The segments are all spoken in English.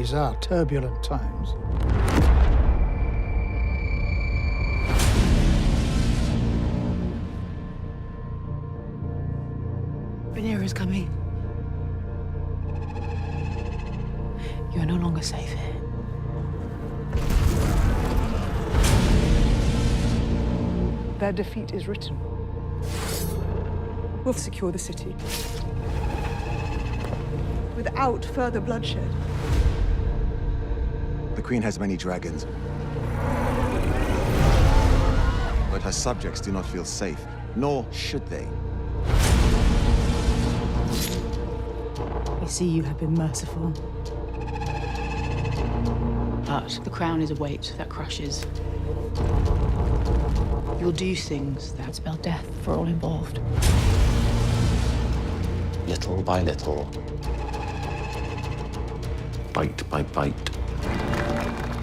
These are turbulent times. Rhaenyra's coming. You are no longer safe here. Their defeat is written. We'll secure the city without further bloodshed. The Queen has many dragons, but her subjects do not feel safe, nor should they. We see you have been merciful. But the crown is a weight that crushes. You'll do things that spell death for all involved. Little by little, bite by bite,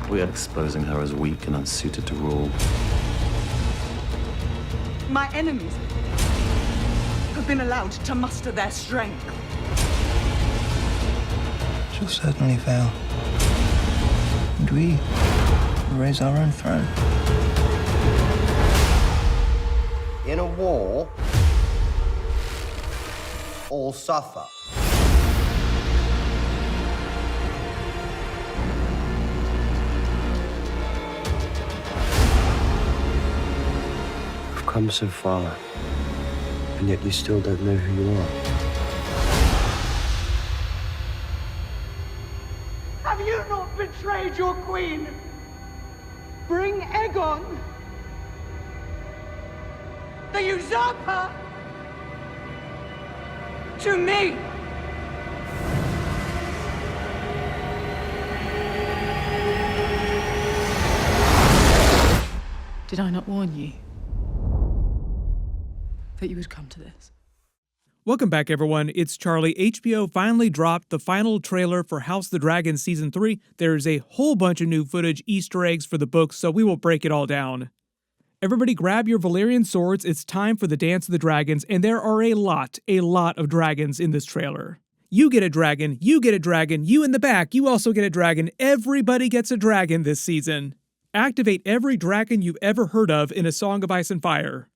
we are exposing her as weak and unsuited to rule. My enemies have been allowed to muster their strength. She'll certainly fail. And we raise our own throne. In a war, all suffer. We've come so far, and yet you still don't know who you are. Have you not betrayed your queen? Bring Aegon, the usurper, to me. Did I not warn you that you would come to this? Welcome back, everyone. It's Charlie. HBO finally dropped the final trailer for House of the Dragon Season 3. There's a whole bunch of new footage, Easter eggs for the books, so we will break it all down. Everybody grab your Valyrian swords. It's time for the Dance of the Dragons, and there are a lot of dragons in this trailer. You get a dragon, you get a dragon, you in the back, you also get a dragon. Everybody gets a dragon this season. Activate every dragon you've ever heard of in A Song of Ice and Fire.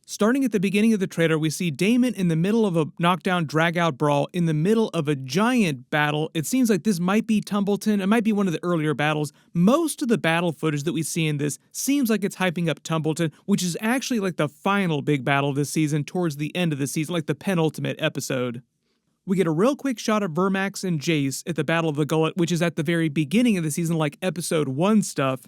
Starting at the beginning of the trailer, we see Daemon in the middle of a knockdown, drag-out brawl, in the middle of a giant battle. It seems like this might be Tumbleton. It might be one of the earlier battles. Most of the battle footage that we see in this seems like it's hyping up Tumbleton, which is actually like the final big battle this season, towards the end of the season, like the penultimate episode. We get a real quick shot of Vermax and Jace at the Battle of the Gullet, which is at the very beginning of the season, like episode 1 stuff.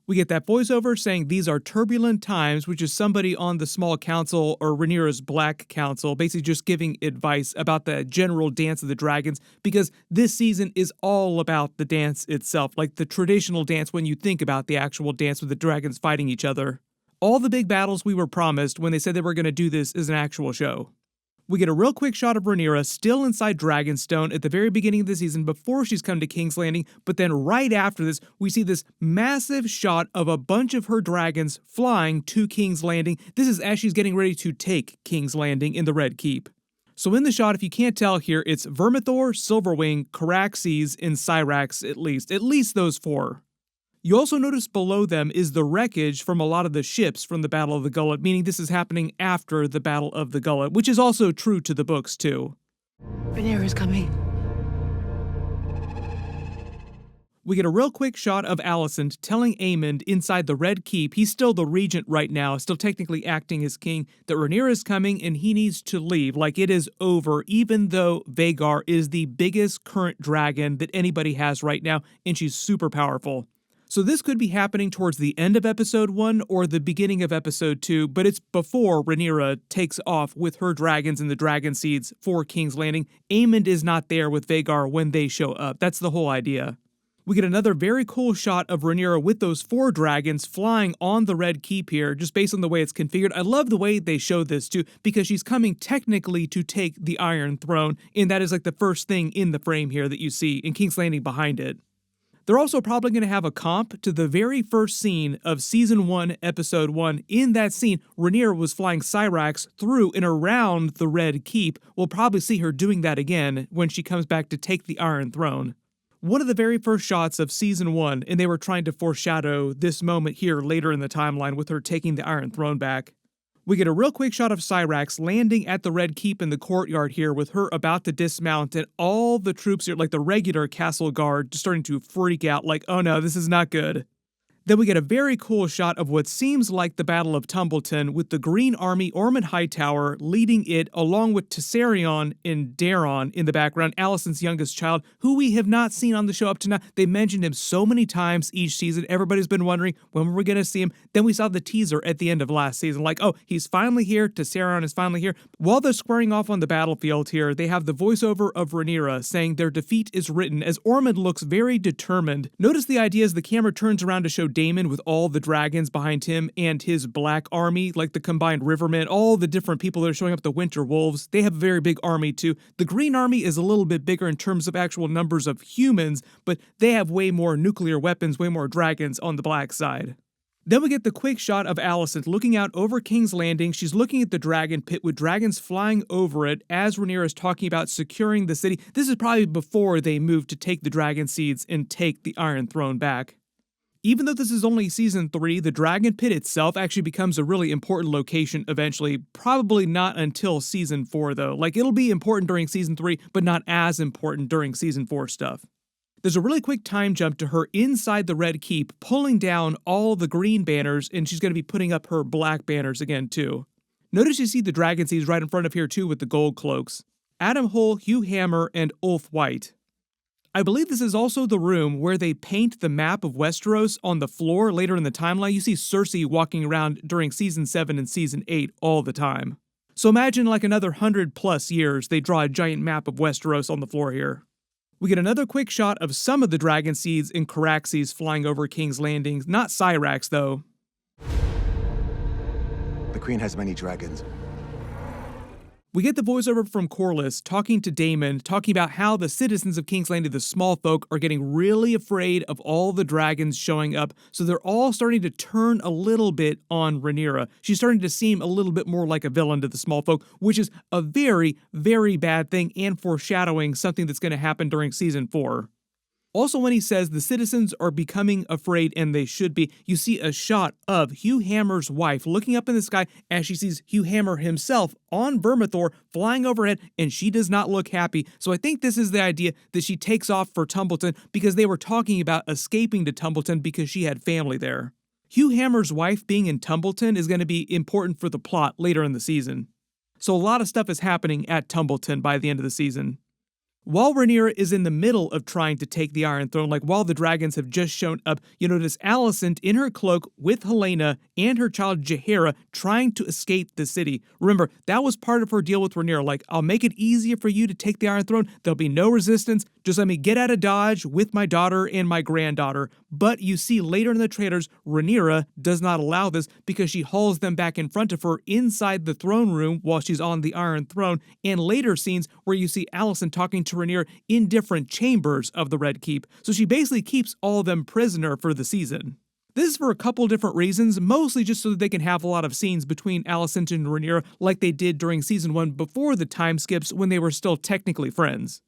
We get that voiceover saying these are turbulent times, which is somebody on the small council or Rhaenyra's Black Council, basically just giving advice about the general Dance of the Dragons, because this season is all about the dance itself, like the traditional dance when you think about the actual dance with the dragons fighting each other. All the big battles we were promised when they said they were going to do this is an actual show. We get a real quick shot of Rhaenyra still inside Dragonstone at the very beginning of the season before she's come to King's Landing, but then right after this, we see this massive shot of a bunch of her dragons flying to King's Landing. This is as she's getting ready to take King's Landing in the Red Keep. So in the shot, if you can't tell here, it's Vermithor, Silverwing, Caraxes, and Syrax at least those 4. You also notice below them is the wreckage from a lot of the ships from the Battle of the Gullet, meaning this is happening after the Battle of the Gullet, which is also true to the books too. Rhaenyra's coming. We get a real quick shot of Alysanne telling Aemond inside the Red Keep, he's still the regent right now, still technically acting as king, that Rhaenyra is coming and he needs to leave, like it is over, even though Vhagar is the biggest current dragon that anybody has right now, and she's super powerful. So this could be happening towards the end of episode 1 or the beginning of episode 2, but it's before Rhaenyra takes off with her dragons and the dragon seeds for King's Landing. Aemond is not there with Vhagar when they show up. That's the whole idea. We get another very cool shot of Rhaenyra with those 4 dragons flying on the Red Keep here, just based on the way it's configured. I love the way they show this too, because she's coming technically to take the Iron Throne, and that is like the first thing in the frame here that you see, in King's Landing behind it. They're also probably going to have a comp to the very first scene of Season 1, Episode 1. In that scene, Rhaenyra was flying Syrax through and around the Red Keep. We'll probably see her doing that again when she comes back to take the Iron Throne. one of the very first shots of season 1, and they were trying to foreshadow this moment here later in the timeline with her taking the Iron Throne back. We get a real quick shot of Syrax landing at the Red Keep in the courtyard here with her about to dismount and all the troops here, like the regular castle guard, just starting to freak out like, oh no, this is not good. Then we get a very cool shot of what seems like the Battle of Tumbleton with the Green Army, Ormund Hightower leading it along with Tessarion and Daeron in the background, Alysanne's youngest child, who we have not seen on the show up to now. They mentioned him so many times each season. Everybody's been wondering when we're going to see him. Then we saw the teaser at the end of last season, like, oh, he's finally here. Tessarion is finally here. While they're squaring off on the battlefield here, they have the voiceover of Rhaenyra saying their defeat is written as Ormund looks very determined. Notice the idea as the camera turns around to show Daemon with all the dragons behind him and his black army, like the combined Rivermen, all the different people that are showing up, the Winter Wolves. They have a very big army too. The Green Army is a little bit bigger in terms of actual numbers of humans, but they have way more nuclear weapons, way more dragons on the black side. Then we get the quick shot of Alysanne looking out over King's Landing. She's looking at the dragon pit with dragons flying over it as Rhaenyra is talking about securing the city. This is probably before they move to take the dragon seeds and take the Iron Throne back. Even though this is only season 3, the dragon pit itself actually becomes a really important location eventually. Probably not until season 4 though. Like, it'll be important during season 3, but not as important during season 4 stuff. There's a really quick time jump to her inside the Red Keep, pulling down all the green banners, and she's going to be putting up her black banners again too. Notice you see the dragon seeds right in front of here too with the gold cloaks. Adam Hull, Hugh Hammer, and Ulf White. I believe this is also the room where they paint the map of Westeros on the floor later in the timeline. You see Cersei walking around during season 7 and season 8 all the time. So imagine like another 100+ years, they draw a giant map of Westeros on the floor here. We get another quick shot of some of the dragon seeds in Caraxes flying over King's Landing. Not Syrax though. The Queen has many dragons. We get the voiceover from Corlys talking to Daemon, talking about how the citizens of King's Landing, the small folk, are getting really afraid of all the dragons showing up, so they're all starting to turn a little bit on Rhaenyra. She's starting to seem a little bit more like a villain to the small folk, which is a very, very bad thing and foreshadowing something that's going to happen during season 4. Also, when he says the citizens are becoming afraid, and they should be, you see a shot of Hugh Hammer's wife looking up in the sky as she sees Hugh Hammer himself on Vermithor flying overhead, and she does not look happy. So I think this is the idea that she takes off for Tumbleton because they were talking about escaping to Tumbleton because she had family there. Hugh Hammer's wife being in Tumbleton is going to be important for the plot later in the season. So a lot of stuff is happening at Tumbleton by the end of the season. While Rhaenyra is in the middle of trying to take the Iron Throne, like while the dragons have just shown up, you notice Alysanne in her cloak with Helaena and her child Jaehaera trying to escape the city. Remember, that was part of her deal with Rhaenyra, like, I'll make it easier for you to take the Iron Throne, there'll be no resistance, just let me get out of Dodge with my daughter and my granddaughter. But you see later in the trailers, Rhaenyra does not allow this because she hauls them back in front of her inside the throne room while she's on the Iron Throne, and later scenes where you see Alysanne talking to Rhaenyra in different chambers of the Red Keep, so she basically keeps all of them prisoner for the season. This is for a couple different reasons, mostly just so that they can have a lot of scenes between Alysanne and Rhaenyra like they did during season 1 before the time skips when they were still technically friends.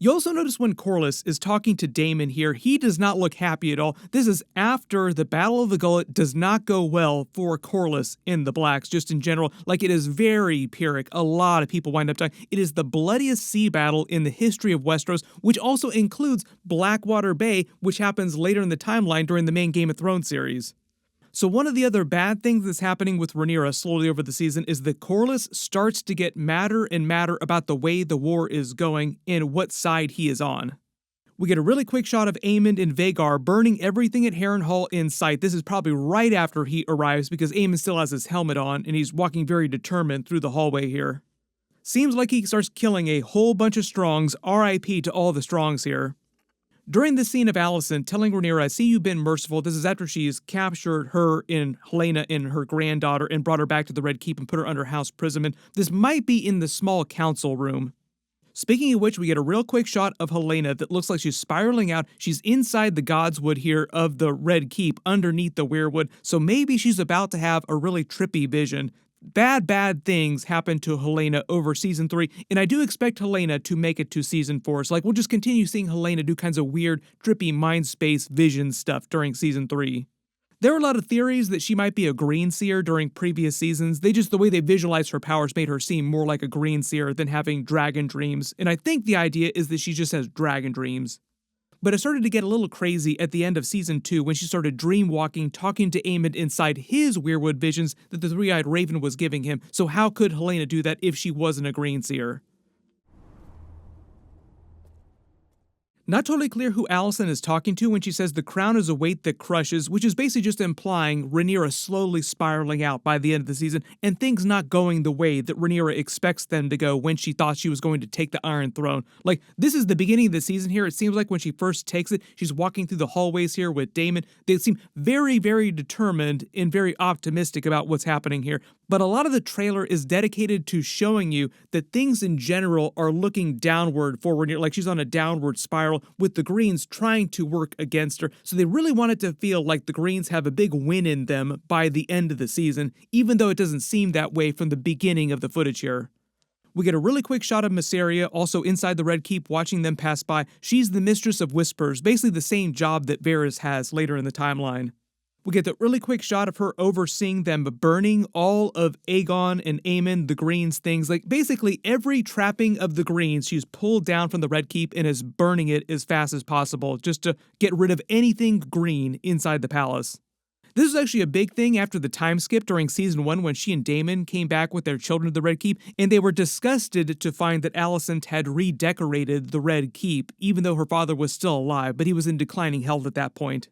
You also notice when Corlys is talking to Daemon here, he does not look happy at all. This is after the Battle of the Gullet does not go well for Corlys in the Blacks, just in general. Like, it is very Pyrrhic. A lot of people wind up dying. It is the bloodiest sea battle in the history of Westeros, which also includes Blackwater Bay, which happens later in the timeline during the main Game of Thrones series. So one of the other bad things that's happening with Rhaenyra slowly over the season is that Corlys starts to get madder and madder about the way the war is going and what side he is on. We get a really quick shot of Aemond and Vhagar burning everything at Harrenhal in sight. This is probably right after he arrives because Aemond still has his helmet on and he's walking very determined through the hallway here. Seems like he starts killing a whole bunch of Strongs, RIP to all the Strongs here. During this scene of Alysanne telling Rhaenyra, I see you've been merciful, this is after she's captured her and Helaena and her granddaughter and brought her back to the Red Keep and put her under house imprisonment. This might be in the small council room. Speaking of which, we get a real quick shot of Helaena that looks like she's spiraling out. She's inside the Godswood here of the Red Keep underneath the Weirwood, so maybe she's about to have a really trippy vision. bad things happen to Helaena over season 3, and I do expect Helaena to make it to season 4. So we'll just continue seeing Helaena do kinds of weird, trippy mind space vision stuff during season 3. There are a lot of theories that she might be a green seer during previous seasons. The way they visualized her powers made her seem more like a green seer than having dragon dreams, and I think the idea is that she just has dragon dreams. But it started to get a little crazy at the end of season 2 when she started dreamwalking, talking to Aemond inside his Weirwood visions that the three-eyed raven was giving him, so how could Helaena do that if she wasn't a green seer? Not totally clear who Alysanne is talking to when she says the crown is a weight that crushes, which is basically just implying Rhaenyra slowly spiraling out by the end of the season and things not going the way that Rhaenyra expects them to go when she thought she was going to take the Iron Throne. This is the beginning of the season here. It seems like when she first takes it, she's walking through the hallways here with Daemon. They seem very, very determined and very optimistic about what's happening here. But a lot of the trailer is dedicated to showing you that things in general are looking downward for Rhaenyra, like she's on a downward spiral, with the Greens trying to work against her. So they really want it to feel like the Greens have a big win in them by the end of the season, even though it doesn't seem that way from the beginning of the footage here. We get a really quick shot of Mysaria, also inside the Red Keep, watching them pass by. She's the Mistress of Whispers, basically the same job that Varys has later in the timeline. We get the really quick shot of her overseeing them burning all of Aegon and Aemond, the Greens things. Basically every trapping of the Greens, she's pulled down from the Red Keep and is burning it as fast as possible, just to get rid of anything green inside the palace. This is actually a big thing after the time skip during season 1 when she and Daemon came back with their children to the Red Keep, and they were disgusted to find that Alysanne had redecorated the Red Keep, even though her father was still alive, but he was in declining health at that point.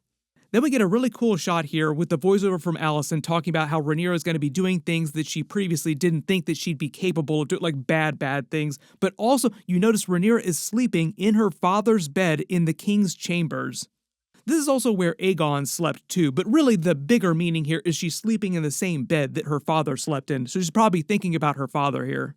Then we get a really cool shot here with the voiceover from Alysanne talking about how Rhaenyra is going to be doing things that she previously didn't think that she'd be capable of doing, like bad things. But also, you notice Rhaenyra is sleeping in her father's bed in the king's chambers. This is also where Aegon slept too, but really the bigger meaning here is she's sleeping in the same bed that her father slept in, so she's probably thinking about her father here.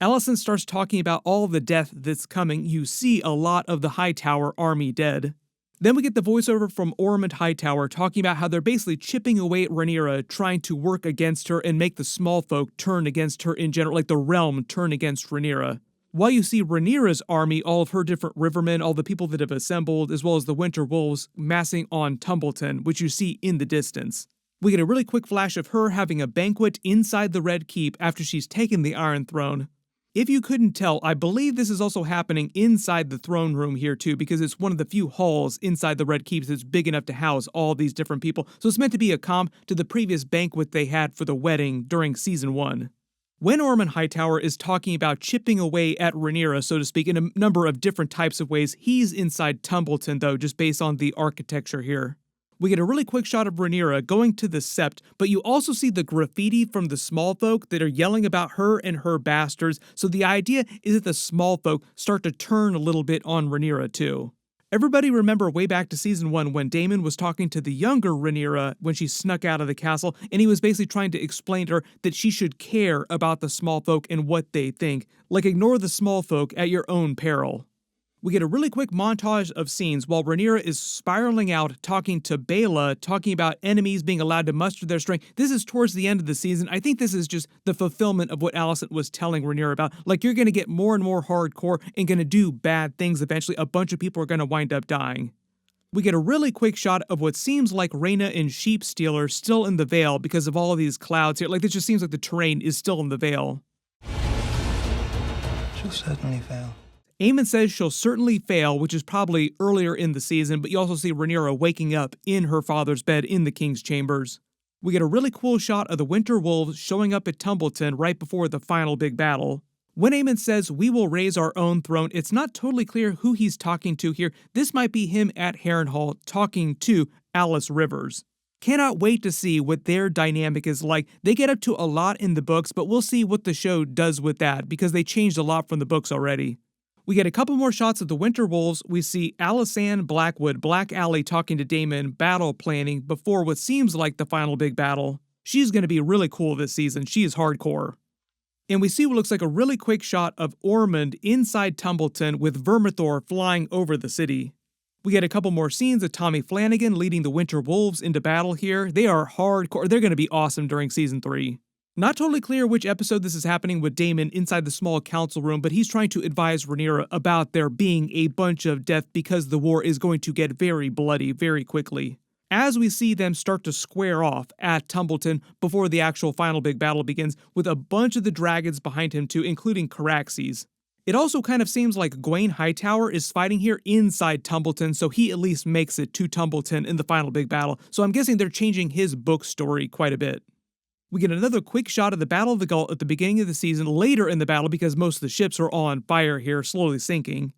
Alysanne starts talking about all the death that's coming. You see a lot of the Hightower army dead. Then we get the voiceover from Ormund Hightower talking about how they're basically chipping away at Rhaenyra, trying to work against her and make the small folk turn against her in general, like the realm turn against Rhaenyra. While you see Rhaenyra's army, all of her different rivermen, all the people that have assembled, as well as the Winter Wolves, massing on Tumbleton, which you see in the distance. We get a really quick flash of her having a banquet inside the Red Keep after she's taken the Iron Throne. If you couldn't tell, I believe this is also happening inside the throne room here too, because it's one of the few halls inside the Red Keep that's big enough to house all these different people, so it's meant to be a comp to the previous banquet they had for the wedding during season 1. When Ormund Hightower is talking about chipping away at Rhaenyra, so to speak, in a number of different types of ways, he's inside Tumbleton though, just based on the architecture here. We get a really quick shot of Rhaenyra going to the Sept, but you also see the graffiti from the small folk that are yelling about her and her bastards, so the idea is that the small folk start to turn a little bit on Rhaenyra too. Everybody remember way back to season 1 when Daemon was talking to the younger Rhaenyra when she snuck out of the castle, and he was basically trying to explain to her that she should care about the small folk and what they think, like ignore the small folk at your own peril. We get a really quick montage of scenes while Rhaenyra is spiraling out, talking to Baela, talking about enemies being allowed to muster their strength. This is towards the end of the season. I think this is just the fulfillment of what Alysanne was telling Rhaenyra about. Like, you're going to get more and more hardcore and going to do bad things eventually. A bunch of people are going to wind up dying. We get a really quick shot of what seems like Rhaena and Sheepstealer still in the Vale because of all of these clouds here. Like, this just seems like the terrain is still in the Vale. She'll certainly fail. Aemond says she'll certainly fail, which is probably earlier in the season, but you also see Rhaenyra waking up in her father's bed in the king's chambers. We get a really cool shot of the Winter Wolves showing up at Tumbleton right before the final big battle. When Aemond says, "We will raise our own throne," it's not totally clear who he's talking to here. This might be him at Harrenhal talking to Alys Rivers. Cannot wait to see what their dynamic is like. They get up to a lot in the books, but we'll see what the show does with that, because they changed a lot from the books already. We get a couple more shots of the Winter Wolves. We see Alysanne, Blackwood, Black Aly talking to Daemon, battle planning before what seems like the final big battle. She's going to be really cool this season. She is hardcore. And we see what looks like a really quick shot of Ormund inside Tumbleton with Vermithor flying over the city. We get a couple more scenes of Tommy Flanagan leading the Winter Wolves into battle here. They are hardcore. They're going to be awesome during season 3. Not totally clear which episode this is happening with Daemon inside the small council room, but he's trying to advise Rhaenyra about there being a bunch of death because the war is going to get very bloody very quickly. As we see them start to square off at Tumbleton before the actual final big battle begins, with a bunch of the dragons behind him too, including Caraxes. It also kind of seems like Gwaine Hightower is fighting here inside Tumbleton, so he at least makes it to Tumbleton in the final big battle, so I'm guessing they're changing his book story quite a bit. We get another quick shot of the Battle of the Gullet at the beginning of the season, later in the battle because most of the ships are on fire here, slowly sinking.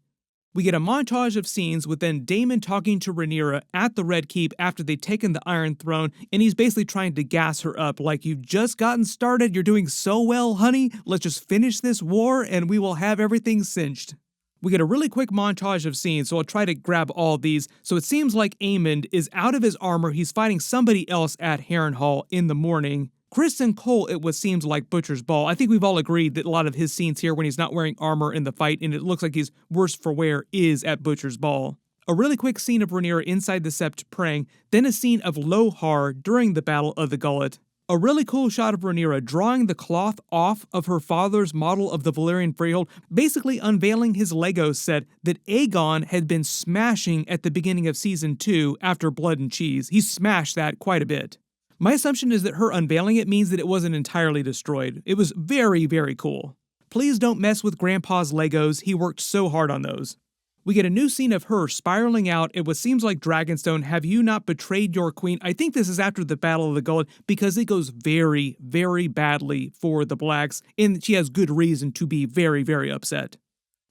We get a montage of scenes with then Daemon talking to Rhaenyra at the Red Keep after they've taken the Iron Throne, and he's basically trying to gas her up like, you've just gotten started, you're doing so well, honey, let's just finish this war and we will have everything cinched. We get a really quick montage of scenes, so I'll try to grab all these. So it seems like Aemond is out of his armor, he's fighting somebody else at Harrenhal in the morning. Criston Cole, it was seems like Butcher's Ball. I think we've all agreed that a lot of his scenes here when he's not wearing armor in the fight and it looks like he's worse for wear is at Butcher's Ball. A really quick scene of Rhaenyra inside the Sept praying, then a scene of Lohar during the Battle of the Gullet. A really cool shot of Rhaenyra drawing the cloth off of her father's model of the Valyrian Freehold, basically unveiling his Lego set that Aegon had been smashing at the beginning of Season 2 after Blood and Cheese. He smashed that quite a bit. My assumption is that her unveiling it means that it wasn't entirely destroyed. It was very, very cool. Please don't mess with Grandpa's Legos, he worked so hard on those. We get a new scene of her spiraling out at what seems like Dragonstone. Have you not betrayed your queen? I think this is after the Battle of the Gullet because it goes very, very badly for the Blacks, and she has good reason to be very, very upset.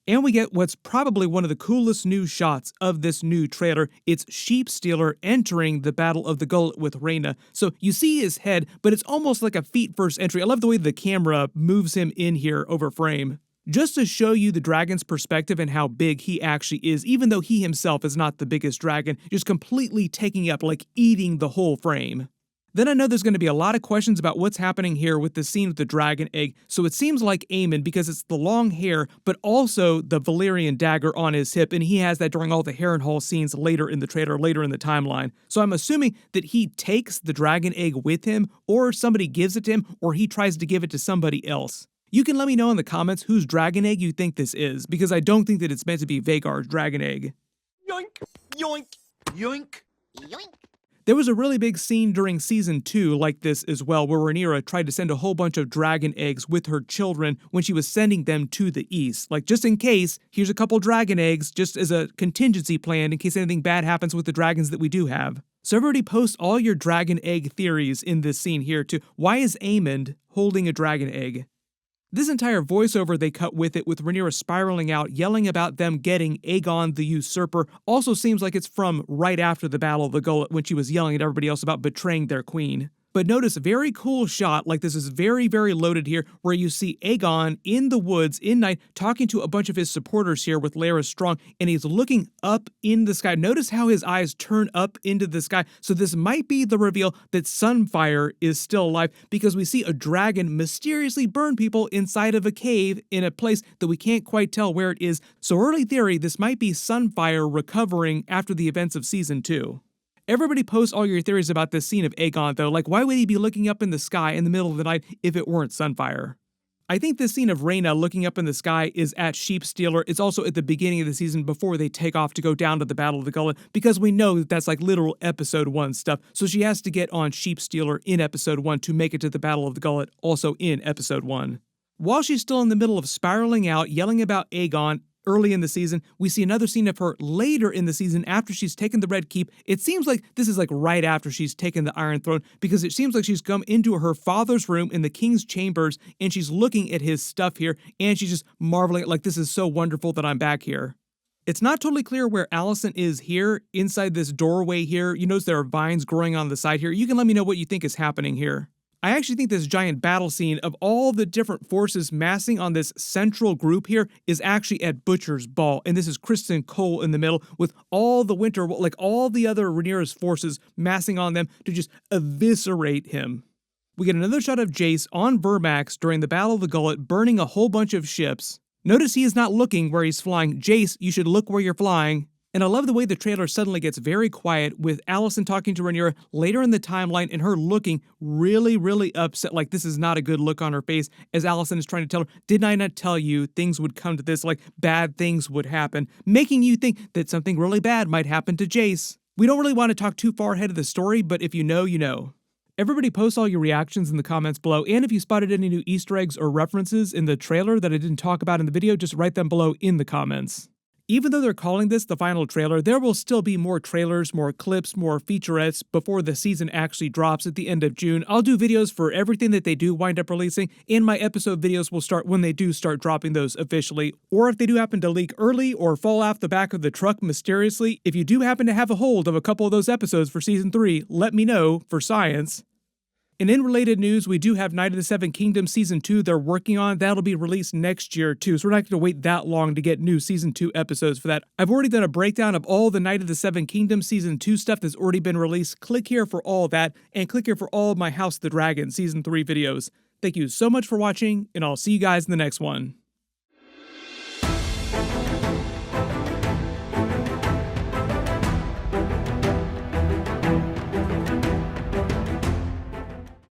And we get what's probably one of the coolest new shots of this new trailer. It's Sheepstealer entering the Battle of the Gullet with Rhaena. So you see his head, but it's almost like a feet first entry. I love the way the camera moves him in here over frame. Just to show you the dragon's perspective and how big he actually is, even though he himself is not the biggest dragon, just completely taking up, like eating the whole frame. Then I know there's going to be a lot of questions about what's happening here with the scene with the dragon egg, so it seems like Aemond because it's the long hair, but also the Valyrian dagger on his hip, and he has that during all the Harrenhal scenes later in the trailer, later in the timeline. So I'm assuming that he takes the dragon egg with him, or somebody gives it to him, or he tries to give it to somebody else. You can let me know in the comments whose dragon egg you think this is, because I don't think that it's meant to be Vhagar's dragon egg. Yoink! Yoink! Yoink! Yoink! There was a really big scene during Season 2 like this as well, where Rhaenyra tried to send a whole bunch of dragon eggs with her children when she was sending them to the east. Like, just in case, here's a couple dragon eggs, just as a contingency plan in case anything bad happens with the dragons that we do have. So everybody post all your dragon egg theories in this scene here too. Why is Aemond holding a dragon egg? This entire voiceover they cut with it, with Rhaenyra spiraling out, yelling about them getting Aegon the Usurper, also seems like it's from right after the Battle of the Gullet when she was yelling at everybody else about betraying their queen. But notice a very cool shot, like this is very, very loaded here, where you see Aegon in the woods in night talking to a bunch of his supporters here with Larys Strong, and he's looking up in the sky. Notice how his eyes turn up into the sky. So this might be the reveal that Sunfire is still alive, because we see a dragon mysteriously burn people inside of a cave in a place that we can't quite tell where it is. So early theory, this might be Sunfire recovering after the events of Season 2. Everybody post all your theories about this scene of Aegon, though. Like, why would he be looking up in the sky in the middle of the night if it weren't Sunfire? I think this scene of Rhaena looking up in the sky is at Sheepstealer. It's also at the beginning of the season before they take off to go down to the Battle of the Gullet, because we know that that's like literal Episode 1 stuff. So she has to get on Sheepstealer in Episode 1 to make it to the Battle of the Gullet, also in Episode 1. While she's still in the middle of spiraling out, yelling about Aegon, early in the season, we see another scene of her later in the season after she's taken the Red Keep. It seems like this is like right after she's taken the Iron Throne, because it seems like she's come into her father's room in the king's chambers and she's looking at his stuff here and she's just marveling, like, this is so wonderful that I'm back here. It's not totally clear where Alysanne is here inside this doorway here. You notice there are vines growing on the side here. You can let me know what you think is happening here. I actually think this giant battle scene of all the different forces massing on this central group here is actually at Butcher's Ball, and this is Criston Cole in the middle with all the winter, like all the other Rhaenyra's forces massing on them to just eviscerate him. We get another shot of Jace on Vermax during the Battle of the Gullet burning a whole bunch of ships. Notice he is not looking where he's flying. Jace, you should look where you're flying. And I love the way the trailer suddenly gets very quiet with Alysanne talking to Rhaenyra later in the timeline and her looking really, really upset, like this is not a good look on her face, as Alysanne is trying to tell her, didn't I not tell you things would come to this, like bad things would happen, making you think that something really bad might happen to Jace. We don't really want to talk too far ahead of the story, but if you know, you know. Everybody post all your reactions in the comments below, and if you spotted any new Easter eggs or references in the trailer that I didn't talk about in the video, just write them below in the comments. Even though they're calling this the final trailer, there will still be more trailers, more clips, more featurettes before the season actually drops at the end of June. I'll do videos for everything that they do wind up releasing, and my episode videos will start when they do start dropping those officially. Or if they do happen to leak early or fall off the back of the truck mysteriously, if you do happen to have a hold of a couple of those episodes for Season 3, let me know for science. And in related news, we do have Night of the Seven Kingdoms Season 2 they're working on. That'll be released next year too, so we're not going to wait that long to get new Season 2 episodes for that. I've already done a breakdown of all the Night of the Seven Kingdoms Season 2 stuff that's already been released. Click here for all that, and click here for all of my House of the Dragon Season 3 videos. Thank you so much for watching, and I'll see you guys in the next one.